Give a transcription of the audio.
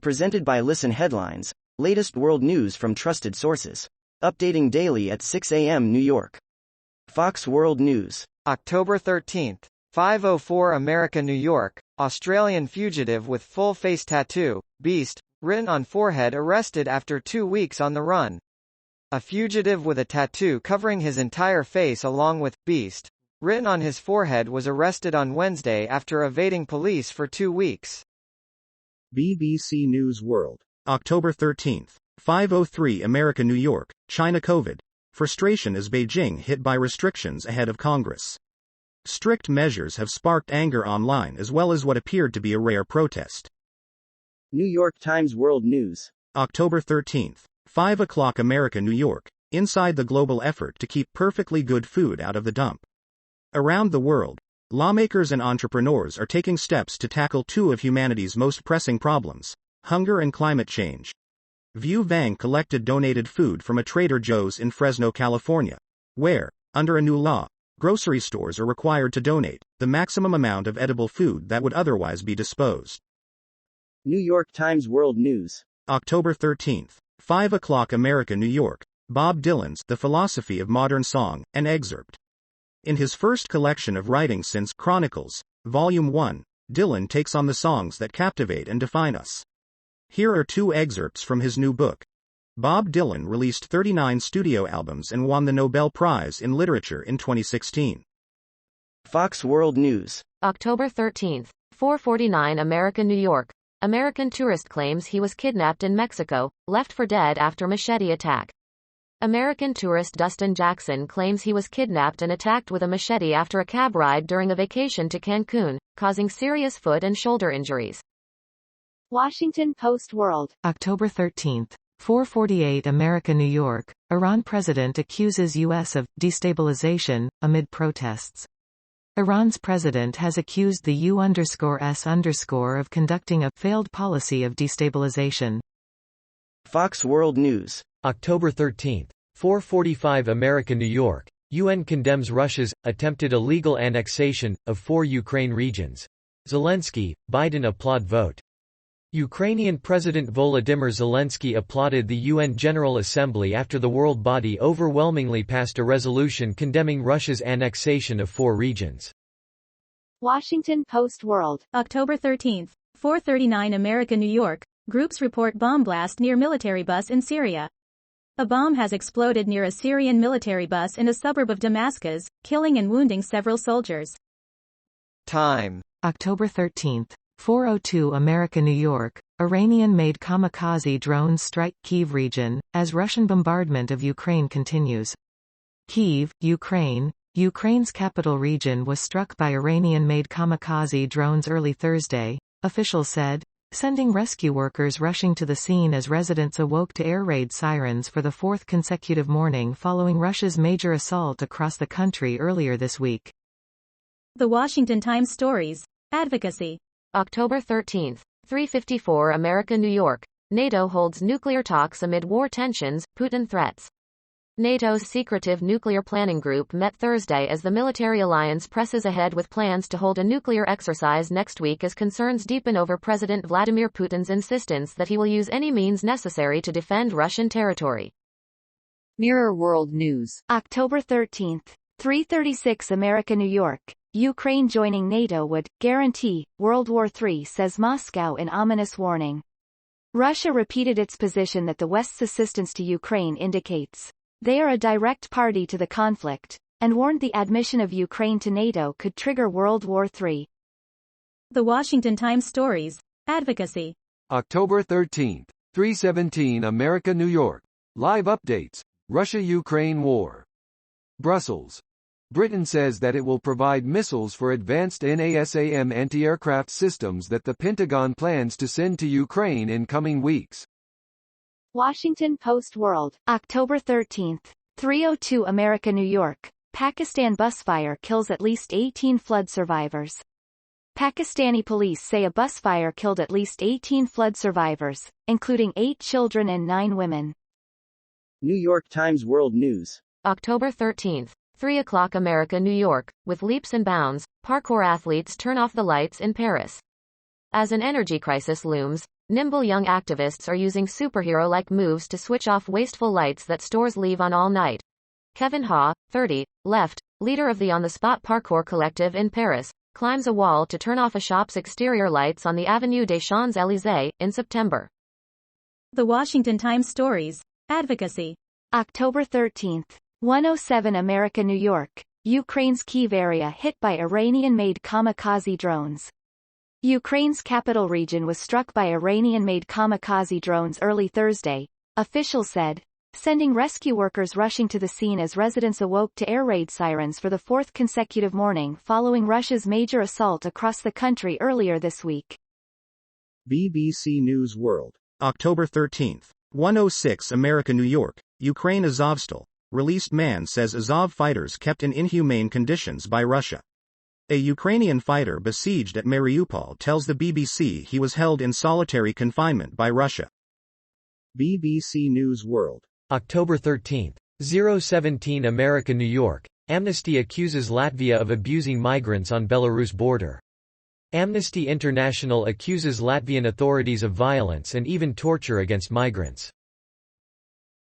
Presented by Listen Headlines, latest world news from trusted sources. Updating daily at 6 a.m. New York. Fox World News. October 13th. 5:04 America, New York. Australian fugitive with full face tattoo, Beast, written on forehead arrested after 2 weeks on the run. A fugitive with a tattoo covering his entire face along with Beast, written on his forehead was arrested on Wednesday after evading police for 2 weeks. BBC News World. October 13th. 5:03 America, New York. China COVID. Frustration as Beijing hit by restrictions ahead of Congress. Strict measures have sparked anger online as well as what appeared to be a rare protest. New York Times World News. October 13th. 5 o'clock America, New York. Inside the global effort to keep perfectly good food out of the dump. Around the world, lawmakers and entrepreneurs are taking steps to tackle two of humanity's most pressing problems: hunger and climate change. View Vang collected donated food from a Trader Joe's in Fresno, California, where, under a new law, grocery stores are required to donate the maximum amount of edible food that would otherwise be disposed. New York Times World News. October 13th. 5 o'clock America, New York. Bob Dylan's The Philosophy of Modern Song, an excerpt. In his first collection of writings since Chronicles, Volume 1, Dylan takes on the songs that captivate and define us. Here are 2 excerpts from his new book. Bob Dylan released 39 studio albums and won the Nobel Prize in Literature in 2016. Fox World News. October 13th, 4:49 America, New York. American tourist claims he was kidnapped in Mexico, left for dead after machete attack. American tourist Dustin Jackson claims he was kidnapped and attacked with a machete after a cab ride during a vacation to Cancun, causing serious foot and shoulder injuries. Washington Post World. October 13th, 4:48 America, New York. Iran president accuses U.S. of destabilization amid protests. Iran's president has accused the U_S_ of conducting a failed policy of destabilization. Fox World News. October 13th, 4:45 America, New York. UN condemns Russia's attempted illegal annexation of 4 Ukraine regions. Zelensky, Biden applaud vote. Ukrainian President Volodymyr Zelensky applauded the UN General Assembly after the world body overwhelmingly passed a resolution condemning Russia's annexation of 4 regions. Washington Post World. October 13th, 4:39 America, New York. Groups report bomb blast near military bus in Syria. A bomb has exploded near a Syrian military bus in a suburb of Damascus, killing and wounding several soldiers. Time. October 13th. 4:02 America, New York. Iranian-made kamikaze drones strike Kyiv region, as Russian bombardment of Ukraine continues. Kyiv, Ukraine. Ukraine's capital region was struck by Iranian-made kamikaze drones early Thursday, officials said, sending rescue workers rushing to the scene as residents awoke to air raid sirens for the 4th consecutive morning following Russia's major assault across the country earlier this week. The Washington Times stories. Advocacy. October 13th, 3:54 America, New York. NATO holds nuclear talks amid war tensions, Putin threats. NATO's secretive nuclear planning group met Thursday as the military alliance presses ahead with plans to hold a nuclear exercise next week as concerns deepen over President Vladimir Putin's insistence that he will use any means necessary to defend Russian territory. Mirror World News. October 13th, 3:36 America, New York. Ukraine joining NATO would guarantee World War III, says Moscow in ominous warning. Russia repeated its position that the West's assistance to Ukraine indicates they are a direct party to the conflict, and warned the admission of Ukraine to NATO could trigger World War III. The Washington Times stories. Advocacy. October 13th, 3:17 America, New York. Live updates. Russia-Ukraine war. Brussels. Britain says that it will provide missiles for advanced NASAM anti-aircraft systems that the Pentagon plans to send to Ukraine in coming weeks. Washington Post World. October 13th, 3:02 America, New York. Pakistan bus fire kills at least 18 flood survivors. Pakistani police say a bus fire killed at least 18 flood survivors, including 8 children and 9 women. New York Times World News. October 13th, 3 o'clock America, New York. With leaps and bounds, parkour athletes turn off the lights in Paris. As an energy crisis looms, nimble young activists are using superhero-like moves to switch off wasteful lights that stores leave on all night. Kevin Ha, 30, left, leader of the on-the-spot parkour collective in Paris, climbs a wall to turn off a shop's exterior lights on the Avenue des Champs-Élysées in September. The Washington Times stories. Advocacy. October 13th. 107 America, New York. Ukraine's Kyiv area hit by Iranian-made kamikaze drones. Ukraine's capital region was struck by Iranian-made kamikaze drones early Thursday, officials said, sending rescue workers rushing to the scene as residents awoke to air raid sirens for the fourth consecutive morning following Russia's major assault across the country earlier this week. BBC News World. October 13th. 106 America, New York. Ukraine Azovstal. Released man says Azov fighters kept in inhumane conditions by Russia. A Ukrainian fighter besieged at Mariupol tells the BBC he was held in solitary confinement by Russia. BBC News World. October 13. 017 America, New York. Amnesty accuses Latvia of abusing migrants on Belarus border. Amnesty International accuses Latvian authorities of violence and even torture against migrants.